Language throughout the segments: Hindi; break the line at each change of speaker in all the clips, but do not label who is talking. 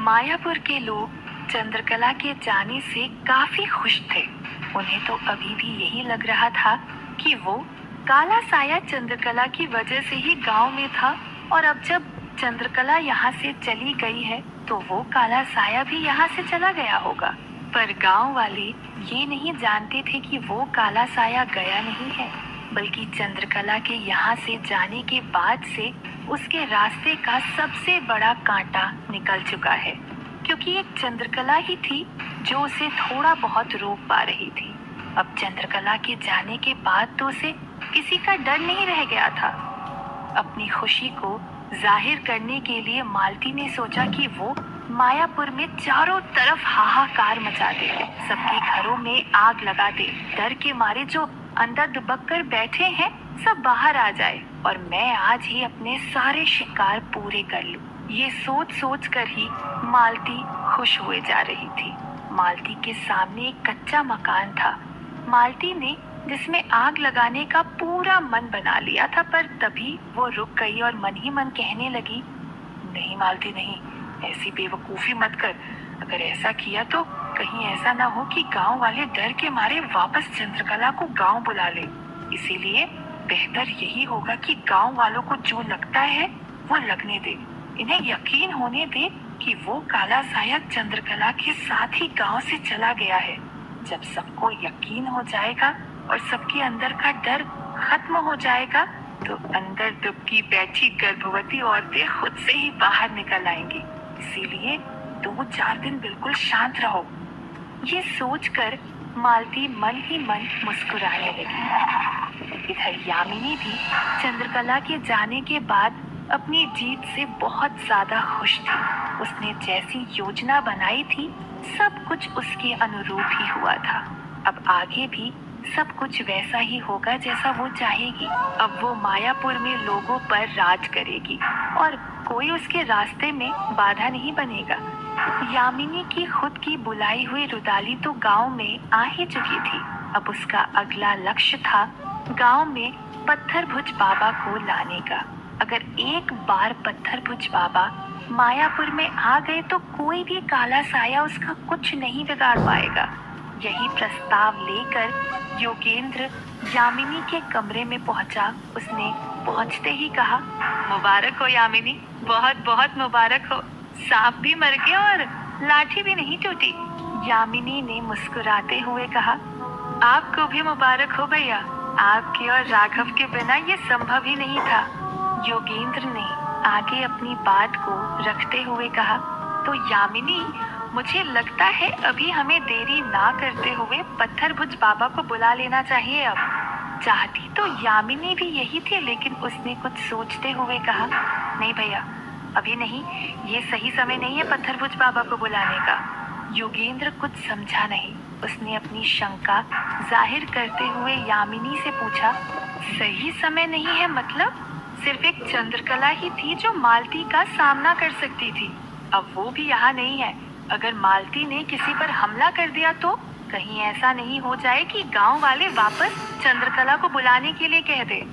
मायापुर के लोग चंद्रकला के जाने से काफी खुश थे। उन्हें तो अभी भी यही लग रहा था कि वो काला साया चंद्रकला की वजह से ही गांव में था, और अब जब चंद्रकला यहाँ से चली गई है तो वो काला साया भी यहाँ से चला गया होगा। पर गांव वाले ये नहीं जानते थे कि वो काला साया गया नहीं है, बल्कि चंद्रकला के यहाँ से जाने के बाद से उसके रास्ते का सबसे बड़ा कांटा निकल चुका है, क्योंकि एक चंद्रकला ही थी जो उसे थोड़ा बहुत रोक पा रही थी। अब चंद्रकला के जाने के बाद तो उसे किसी का डर नहीं रह गया था। अपनी खुशी को जाहिर करने के लिए मालती ने सोचा कि वो मायापुर में चारों तरफ हाहाकार मचा दे, सबके घरों में आग लगा दे, डर के मारे जो अंदर दुबक कर बैठे हैं सब बाहर आ जाए और मैं आज ही अपने सारे शिकार पूरे कर लूं। ये सोच सोच कर ही मालती खुश हुए जा रही थी। मालती के सामने एक कच्चा मकान था। मालती ने जिसमें आग लगाने का पूरा मन बना लिया था, पर तभी वो रुक गई और मन ही मन कहने लगी, नहीं मालती नहीं, ऐसी बेवकूफी मत कर। अगर ऐसा किया तो कहीं ऐसा ना हो कि गांव वाले डर के मारे वापस चंद्रकला को गांव बुला ले। इसीलिए बेहतर यही होगा कि गांव वालों को जो लगता है वो लगने दे। इन्हें यकीन होने दे कि वो काला साया चंद्रकला के साथ ही गांव से चला गया है। जब सबको यकीन हो जाएगा और सबके अंदर का डर खत्म हो जाएगा तो अंदर दुबकी बैठी गर्भवती औरतें खुद से ही बाहर निकल आएंगी। इसीलिए 2-4 दिन बिल्कुल शांत रहो। ये सोचकर मालती मन ही मन मुस्कुराने लगी। इधर यामिनी भी चंद्रकला के जाने के बाद अपनी जीत से बहुत ज्यादा खुश थी। उसने जैसी योजना बनाई थी सब कुछ उसके अनुरूप ही हुआ था। अब आगे भी सब कुछ वैसा ही होगा जैसा वो चाहेगी। अब वो मायापुर में लोगों पर राज करेगी और कोई उसके रास्ते में बाधा नहीं बनेगा। यामिनी की खुद की बुलाई हुई रुदाली तो गांव में आ ही चुकी थी। अब उसका अगला लक्ष्य था गांव में पत्थरभुज बाबा को लाने का। अगर एक बार पत्थरभुज बाबा मायापुर में आ गए तो कोई भी काला साया उसका कुछ नहीं बिगाड़ पाएगा। यही प्रस्ताव लेकर योगेंद्र यामिनी के कमरे में पहुंचा। उसने पहुंचते ही कहा, मुबारक हो यामिनी, बहुत बहुत मुबारक हो। सांप भी मर गया और लाठी भी नहीं टूटी। यामिनी ने मुस्कुराते हुए कहा, आपको भी मुबारक हो भैया। आपके और राघव के बिना ये संभव ही नहीं था। योगेंद्र ने आगे अपनी बात को रखते हुए कहा, तो यामिनी, मुझे लगता है अभी हमें देरी ना करते हुए पत्थरभुज बाबा को बुला लेना चाहिए। अब चाहती तो यामिनी भी यही थी, लेकिन उसने कुछ सोचते हुए कहा, नहीं भैया, अभी नहीं, ये सही समय नहीं है पत्थरभुज बाबा को बुलाने का। योगेंद्र कुछ समझा नहीं। उसने अपनी शंका जाहिर करते हुए यामिनी से पूछा, सही समय नहीं है मतलब? सिर्फ एक चंद्रकला ही थी जो मालती का सामना कर सकती थी। अब वो भी यहाँ नहीं है। अगर मालती ने किसी पर हमला कर दिया तो कहीं ऐसा नहीं हो जाए कि गांव वाले वापस चंद्रकला को बुलाने के लिए कह दे।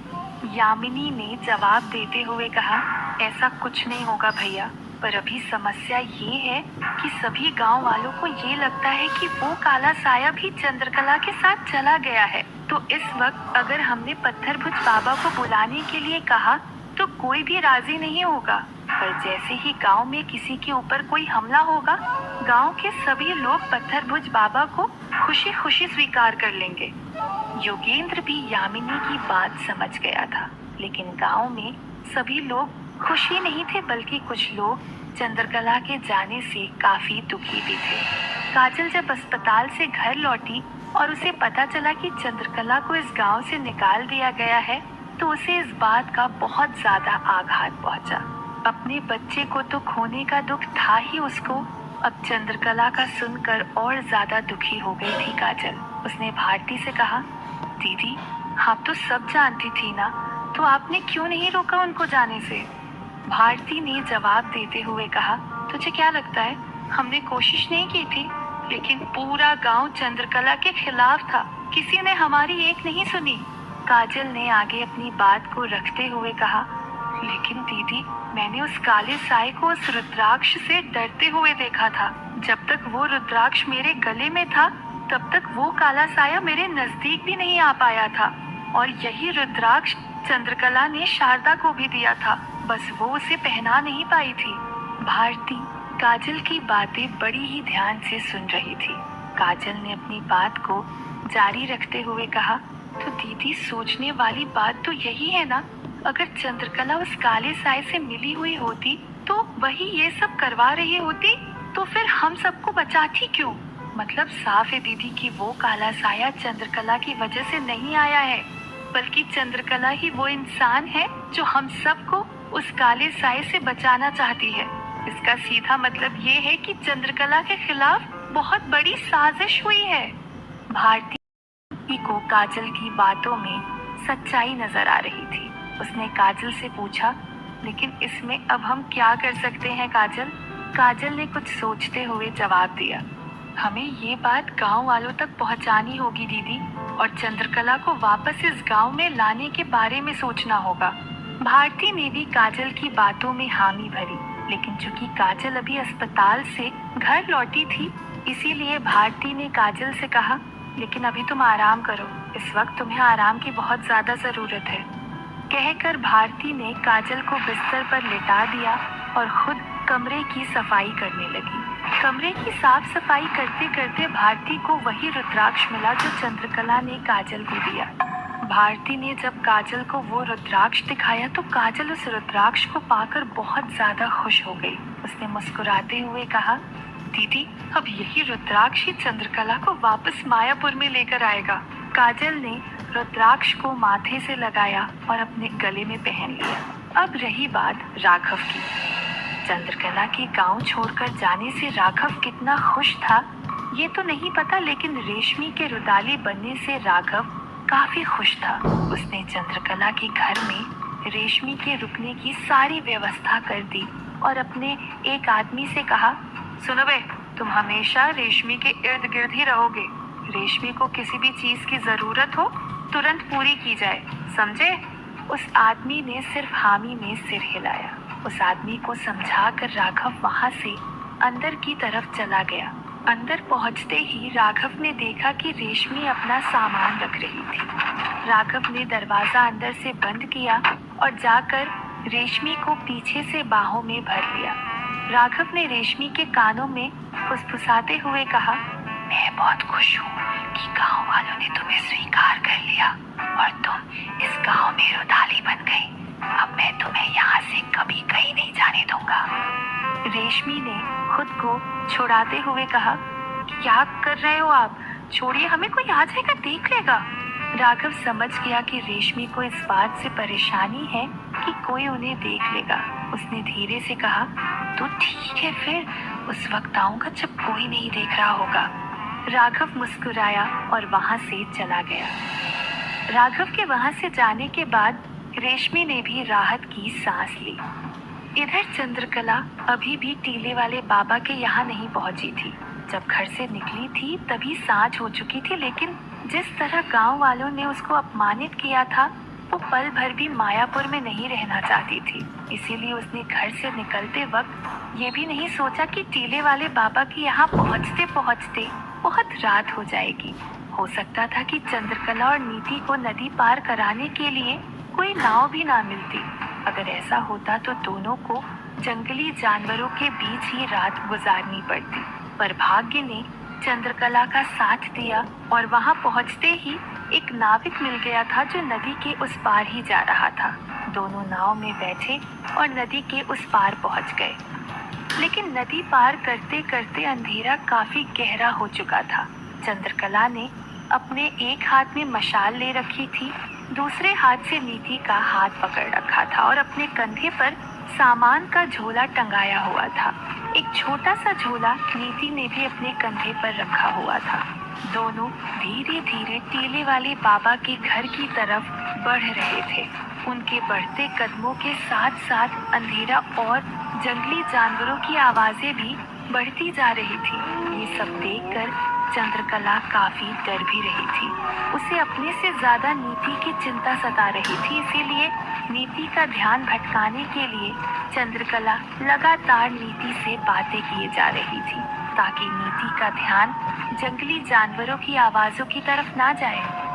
यामिनी ने जवाब देते हुए कहा, ऐसा कुछ नहीं होगा भैया, पर अभी समस्या ये है कि सभी गांव वालों को ये लगता है कि वो काला साया भी चंद्रकला के साथ चला गया है। तो इस वक्त अगर हमने पत्थरभुज बाबा को बुलाने के लिए कहा तो कोई भी राजी नहीं होगा, पर जैसे ही गांव में किसी के ऊपर कोई हमला होगा, गांव के सभी लोग पत्थरभुज बाबा को खुशी खुशी स्वीकार कर लेंगे। योगेंद्र भी यामिनी की बात समझ गया था, लेकिन गांव में सभी लोग खुशी नहीं थे, बल्कि कुछ लोग चंद्रकला के जाने से काफी दुखी भी थे। काजल जब अस्पताल से घर लौटी और उसे पता चला कि चंद्रकला को इस गांव से निकाल दिया गया है, तो उसे इस बात का बहुत ज्यादा आघात पहुंचा। अपने बच्चे को तो खोने का दुख था ही उसको, अब चंद्रकला का सुनकर और ज्यादा दुखी हो गई थी काजल। उसने भारती से कहा, दीदी, आप तो सब जानती थी ना, तो आपने क्यों नहीं रोका उनको जाने से? भारती ने जवाब देते हुए कहा, तुझे क्या लगता है हमने कोशिश नहीं की थी? लेकिन पूरा गांव चंद्रकला के खिलाफ था, किसी ने हमारी एक नहीं सुनी। काजल ने आगे अपनी बात को रखते हुए कहा, लेकिन दीदी, मैंने उस काले साए को उस रुद्राक्ष से डरते हुए देखा था। जब तक वो रुद्राक्ष मेरे गले में था तब तक वो काला साया मेरे नजदीक भी नहीं आ पाया था। और यही रुद्राक्ष चंद्रकला ने शारदा को भी दिया था, बस वो उसे पहना नहीं पाई थी। भारती काजल की बातें बड़ी ही ध्यान से सुन रही थी। काजल ने अपनी बात को जारी रखते हुए कहा, तो दीदी, सोचने वाली बात तो यही है ना, अगर चंद्रकला उस काले साए से मिली हुई होती तो वही ये सब करवा रही होती, तो फिर हम सबको बचाती क्यों? मतलब साफ है दीदी कि वो काला साया चंद्रकला की वजह से नहीं आया है, बल्कि चंद्रकला ही वो इंसान है जो हम सबको उस काले साए से बचाना चाहती है। इसका सीधा मतलब ये है कि चंद्रकला के खिलाफ बहुत बड़ी साजिश हुई है। भारती को काजल की बातों में सच्चाई नजर आ रही थी। उसने काजल से पूछा, लेकिन इसमें अब हम क्या कर सकते हैं काजल? काजल ने कुछ सोचते हुए जवाब दिया, हमें ये बात गांव वालों तक पहुंचानी होगी दीदी, और चंद्रकला को वापस इस गांव में लाने के बारे में सोचना होगा। भारती ने भी काजल की बातों में हामी भरी, लेकिन चूंकि काजल अभी अस्पताल से घर लौटी थी, इसीलिए भारती ने काजल से कहा, लेकिन अभी तुम आराम करो, इस वक्त तुम्हें आराम की बहुत ज्यादा जरूरत है। कहकर भारती ने काजल को बिस्तर पर लिटा दिया और खुद कमरे की सफाई करने लगी। कमरे की साफ सफाई करते करते भारती को वही रुद्राक्ष मिला जो चंद्रकला ने काजल को दिया। भारती ने जब काजल को वो रुद्राक्ष दिखाया तो काजल उस रुद्राक्ष को पाकर बहुत ज्यादा खुश हो गई। उसने मुस्कुराते हुए कहा, दीदी, अब यही रुद्राक्ष ही चंद्रकला को वापस मायापुर में लेकर आएगा। काजल ने रुद्राक्ष को माथे से लगाया और अपने गले में पहन लिया। अब रही बात राघव की। चंद्रकला के गांव छोड़कर जाने से राघव कितना खुश था ये तो नहीं पता, लेकिन रेशमी के रुदाली बनने से राघव काफी खुश था। उसने चंद्रकला के घर में रेशमी के रुकने की सारी व्यवस्था कर दी और अपने एक आदमी से कहा, सुनो बे, तुम हमेशा रेशमी के इर्द गिर्द ही रहोगे। रेशमी को किसी भी चीज की जरूरत हो तुरंत पूरी की जाए, समझे? उस आदमी ने सिर्फ हामी में सिर हिलाया। उस आदमी को समझाकर राघव वहां से अंदर की तरफ चला गया। अंदर पहुंचते ही राघव ने देखा कि रेशमी अपना सामान रख रही थी। राघव ने दरवाजा अंदर से बंद किया और जाकर रेशमी को पीछे से बाहों में भर लिया। राघव ने रेशमी के कानों में फुसफुसाते हुए कहा, मैं बहुत खुश हूँ कि गांव वालों ने तुम्हें स्वीकार कर लिया और तुम इस गांव में रुदाली बन गई। अब मैं तुम्हें यहाँ से कभी कहीं नहीं जाने दूंगा। रेशमी ने खुद को छुड़ाते हुए कहा, क्या कर रहे हो आप? छोड़िए, हमें कोई आ जाएगा, देख लेगा। राघव समझ गया कि रेशमी को इस बात से परेशानी है कि कोई उन्हें देख लेगा। उसने धीरे से कहा, तो ठीक है, फिर उस वक्त आऊंगा जब कोई नहीं देख रहा होगा। राघव मुस्कुराया और वहां से चला गया। राघव के वहां से जाने के बाद रेशमी ने भी राहत की सांस ली। इधर चंद्रकला अभी भी टीले वाले बाबा के यहाँ नहीं पहुंची थी। जब घर से निकली थी तभी सांझ हो चुकी थी, लेकिन जिस तरह गांव वालों ने उसको अपमानित किया था वो पल भर भी मायापुर में नहीं रहना चाहती थी। इसीलिए उसने घर से निकलते वक्त ये भी नहीं सोचा कि टीले वाले बाबा के यहाँ पहुँचते पहुँचते बहुत रात हो जाएगी। हो सकता था कि चंद्रकला और नीति को नदी पार कराने के लिए कोई नाव भी ना मिलती। अगर ऐसा होता तो दोनों को जंगली जानवरों के बीच ही रात गुजारनी पड़ती, पर भाग्य ने चंद्रकला का साथ दिया और वहां पहुंचते ही एक नाविक मिल गया था जो नदी के उस पार ही जा रहा था। दोनों नाव में बैठे और नदी के उस पार पहुंच गए, लेकिन नदी पार करते करते अंधेरा काफी गहरा हो चुका था। चंद्रकला ने अपने एक हाथ में मशाल ले रखी थी, दूसरे हाथ से नीति का हाथ पकड़ रखा था और अपने कंधे पर सामान का झोला टंगाया हुआ था। एक छोटा सा झोला नीति ने भी अपने कंधे पर रखा हुआ था। दोनों धीरे धीरे टीले वाले बाबा के घर की तरफ बढ़ रहे थे। उनके बढ़ते कदमों के साथ साथ अंधेरा और जंगली जानवरों की आवाजें भी बढ़ती जा रही थी। ये सब देखकर चंद्रकला काफी डर भी रही थी। उसे अपने से ज्यादा नीति की चिंता सता रही थी, इसीलिए नीति का ध्यान भटकाने के लिए चंद्रकला लगातार नीति से बातें किए जा रही थी, ताकि नीति का ध्यान जंगली जानवरों की आवाजों की तरफ ना जाए।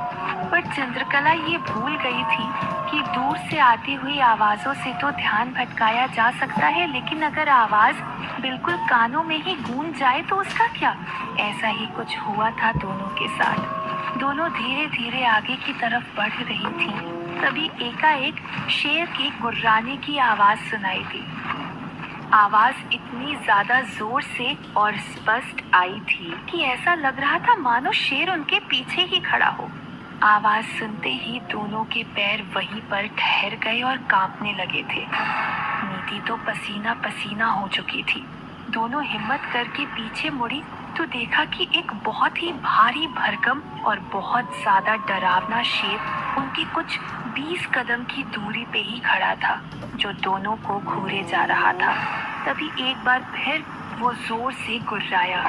पर चंद्रकला ये भूल गई थी कि दूर से आती हुई आवाजों से तो ध्यान भटकाया जा सकता है, लेकिन अगर आवाज बिल्कुल कानों में ही गूंज जाए तो उसका क्या। ऐसा ही कुछ हुआ था दोनों के साथ। दोनों धीरे धीरे आगे की तरफ बढ़ रही थी। तभी एकाएक शेर के गुर्राने की आवाज सुनाई दी। आवाज इतनी ज्यादा जोर से और स्पष्ट आई थी कि ऐसा लग रहा था मानो शेर उनके पीछे ही खड़ा हो। आवाज सुनते ही दोनों के पैर वहीं पर ठहर गए और कांपने लगे थे। नीति तो पसीना पसीना हो चुकी थी। दोनों हिम्मत करके पीछे मुड़ी तो देखा कि एक बहुत ही भारी भरकम और बहुत ज्यादा डरावना शेर उनकी कुछ 20 कदम की दूरी पे ही खड़ा था, जो दोनों को घूरे जा रहा था। तभी एक बार फिर वो जोर से गुर्राया।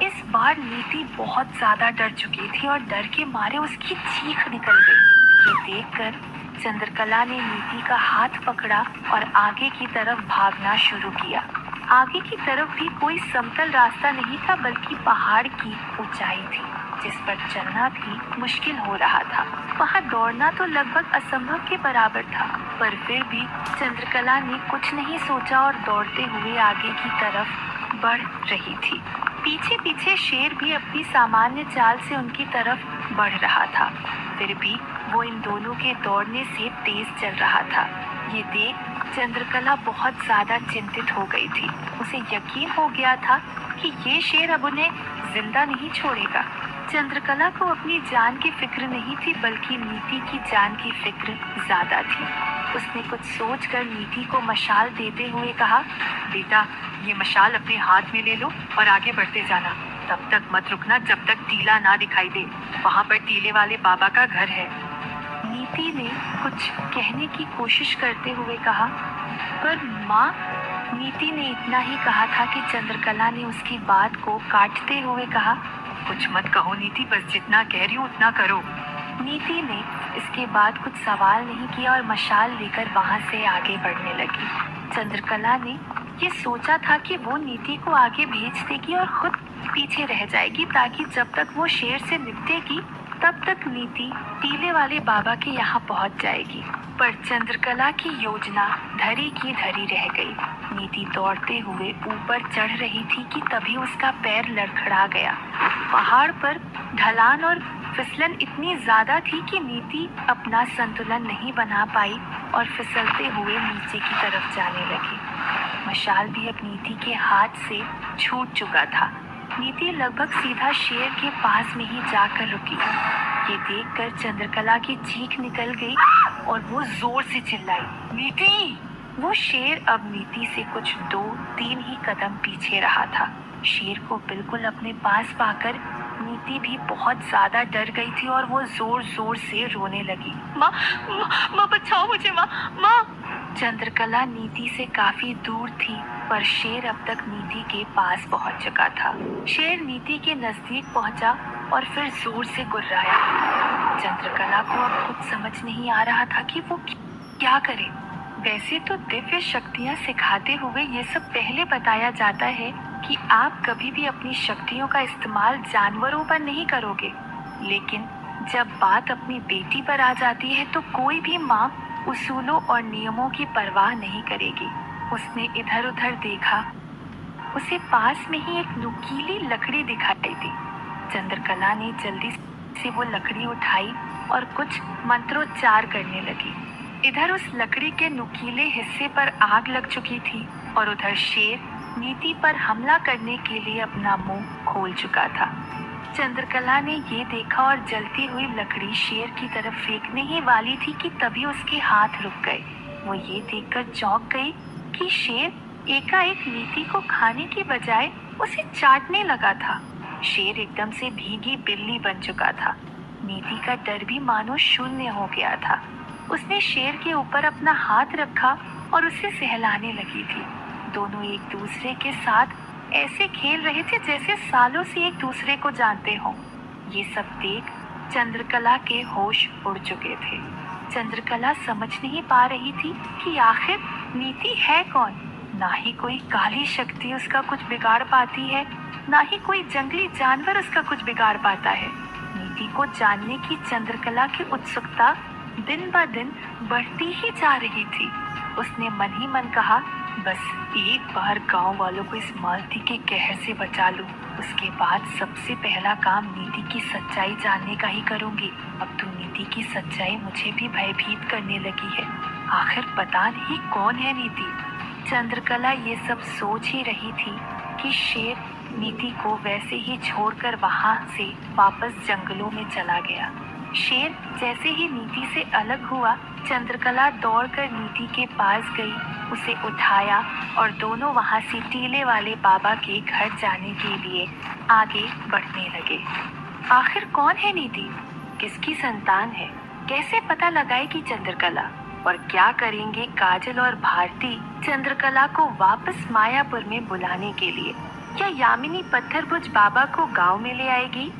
इस बार नीति बहुत ज्यादा डर चुकी थी और डर के मारे उसकी चीख निकल गई। ये देखकर चंद्रकला ने नीति का हाथ पकड़ा और आगे की तरफ भागना शुरू किया। आगे की तरफ भी कोई समतल रास्ता नहीं था, बल्कि पहाड़ की ऊंचाई थी, जिस पर चलना भी मुश्किल हो रहा था। वहाँ दौड़ना तो लगभग असंभव के बराबर था, पर फिर भी चंद्रकला ने कुछ नहीं सोचा और दौड़ते हुए आगे की तरफ बढ़ रही थी। पीछे पीछे शेर भी अपनी सामान्य चाल से उनकी तरफ बढ़ रहा था। फिर भी वो इन दोनों के दौड़ने से तेज चल रहा था। ये देख चंद्रकला बहुत ज्यादा चिंतित हो गई थी। उसे यकीन हो गया था कि ये शेर अब उन्हें जिंदा नहीं छोड़ेगा। चंद्रकला को अपनी जान की फिक्र नहीं थी, बल्कि नीति की जान की फिक्र ज्यादा थी। उसने कुछ सोचकर नीति को मशाल देते हुए कहा, बेटा, ये मशाल अपने हाथ में ले लो और आगे बढ़ते जाना। तब तक मत रुकना जब तक टीला ना दिखाई दे। वहाँ पर टीले वाले बाबा का घर है। नीति ने कुछ कहने की कोशिश करते हुए कहा, पर माँ। नीति ने इतना ही कहा था कि चंद्रकला ने उसकी बात को काटते हुए कहा, कुछ मत कहो नीति, बस जितना कह रही हूँ उतना करो। नीति ने इसके बाद कुछ सवाल नहीं किया और मशाल लेकर वहाँ से आगे बढ़ने लगी। चंद्रकला ने ये सोचा था कि वो नीति को आगे भेज देगी और खुद पीछे रह जाएगी, ताकि जब तक वो शेर से निपटेगी तब तक नीति टीले वाले बाबा के यहाँ पहुँच जाएगी। पर चंद्रकला की योजना धरी की धरी रह गई। नीति दौड़ते हुए ऊपर चढ़ रही थी कि तभी उसका पैर लड़खड़ा गया। पहाड़ पर ढलान और फिसलन इतनी ज्यादा थी कि नीति अपना संतुलन नहीं बना पाई और फिसलते हुए नीचे की तरफ जाने लगी। मशाल भी अब नीति के हाथ से छूट चुका था। नीति लगभग सीधा शेर के पास में ही जाकर रुकी। ये देखकर चंद्रकला की चीख निकल गई और वो जोर से चिल्लाई, नीति! वो शेर अब नीति से कुछ 2-3 ही कदम पीछे रहा था। शेर को बिल्कुल अपने पास पाकर नीति भी बहुत ज्यादा डर गई थी और वो जोर जोर से रोने लगी। माँ, माँ बचाओ मुझे, माँ। चंद्रकला नीति से काफी दूर थी, पर शेर अब तक नीति के पास पहुंच चुका था। शेर नीति के नजदीक पहुंचा और फिर जोर से गुर्राया। चंद्रकला को अब कुछ समझ नहीं आ रहा था कि वो क्या करे। वैसे तो दिव्य शक्तियाँ सिखाते हुए ये सब पहले बताया जाता है कि आप कभी भी अपनी शक्तियों का इस्तेमाल जानवरों पर नहीं करोगे, लेकिन जब बात अपनी बेटी पर आ जाती है तो कोई भी माँ उसूलों और नियमों की परवाह नहीं करेगी। उसने इधर उधर देखा। उसे पास में ही एक नुकीली लकड़ी दिखाई दी। चंद्रकला ने जल्दी से वो लकड़ी उठाई और कुछ मंत्रोच्चार करने लगी। इधर उस लकड़ी के नुकीले हिस्से पर आग लग चुकी थी और उधर शेर नीति पर हमला करने के लिए अपना मुंह खोल चुका था। चंद्रकला ने ये देखा और जलती हुई लकड़ी शेर की तरफ फेंकने ही वाली थी कि तभी उसके हाथ रुक गए। वो ये देखकर चौंक गई कि शेर एकाएक नीति को खाने की बजाय उसे चाटने लगा था। शेर एकदम से भीगी बिल्ली बन चुका था। नीति का डर भी मानो शून्य हो गया था। उसने शेर के ऊपर अपना हाथ रखा और उसे सहलाने लगी थी। दोनों एक दूसरे के साथ ऐसे खेल रहे थे जैसे सालों से एक दूसरे को जानते हों। ये सब देख चंद्रकला के होश उड़ चुके थे। चंद्रकला समझ नहीं पा रही थी कि आखिर नीति है कौन। ना ही कोई काली शक्ति उसका कुछ बिगाड़ पाती है, ना ही कोई जंगली जानवर उसका कुछ बिगाड़ पाता है। नीति को जानने की चंद्रकला की उत्सुकता दिन ब दिन बढ़ती ही जा रही थी। उसने मन ही मन कहा, बस एक बार गांव वालों को इस मालती के कहर से बचा लूं, उसके बाद सबसे पहला काम नीति की सच्चाई जानने का ही करूंगी। अब तो नीति की सच्चाई मुझे भी भयभीत करने लगी है। आखिर पता नहीं कौन है नीति। चंद्रकला ये सब सोच ही रही थी कि शेर नीति को वैसे ही छोड़कर वहां से वापस जंगलों में चला गया। शेर जैसे ही नीति से अलग हुआ, चंद्रकला दौड़कर नीति के पास गई, उसे उठाया और दोनों वहां से टीले वाले बाबा के घर जाने के लिए आगे बढ़ने लगे। आखिर कौन है नीति, किसकी संतान है, कैसे पता लगाएगी चंद्रकला, और क्या करेंगे काजल और भारती चंद्रकला को वापस मायापुर में बुलाने के लिए? क्या यामिनी पत्थरभुज बाबा को गांव में ले आएगी?